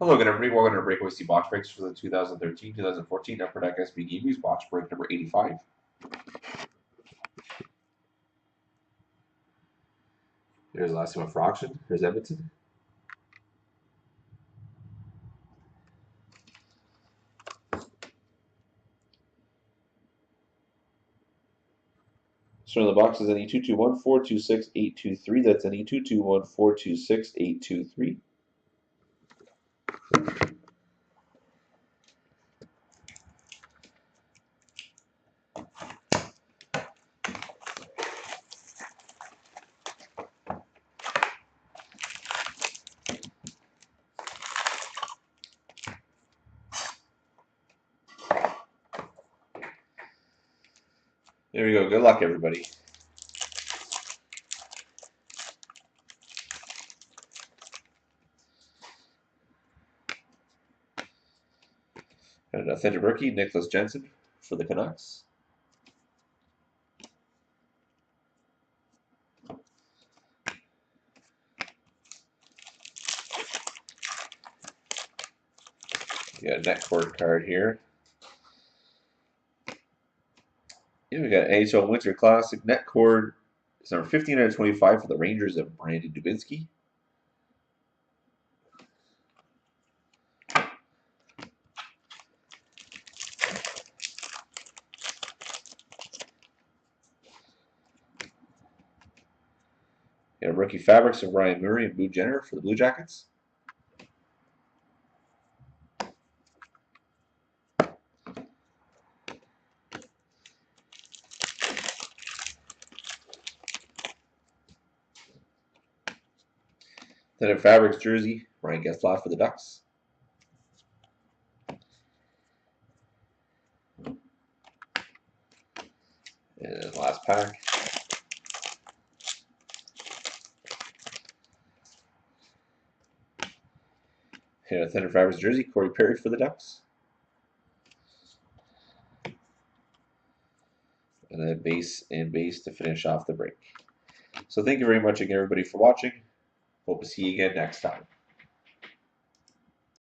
Hello again, everybody. Welcome to Breakaway C box breaks for the 2013-2014 Upper Deck SB Games box break number 85. Here's the last one for auction. Here's Edmonton. So in the box is any 221-426-823. That's any 221-426-823. There we go. Good luck, everybody. And an authentic rookie, Nicholas Jensen for the Canucks. We got a net cord card here. Yeah, we got NHL Winter Classic net cord. It's number 15 out of 25 for the Rangers of Brandon Dubinsky. And rookie fabrics of Ryan Murray and Blue Jenner for the Blue Jackets. Then a fabrics jersey, Ryan Getzlaf for the Ducks. And last pack. And a Thunder Fabrics jersey, Corey Perry for the Ducks. And then base and base to finish off the break. So thank you very much again, everybody, for watching. Hope to see you again next time.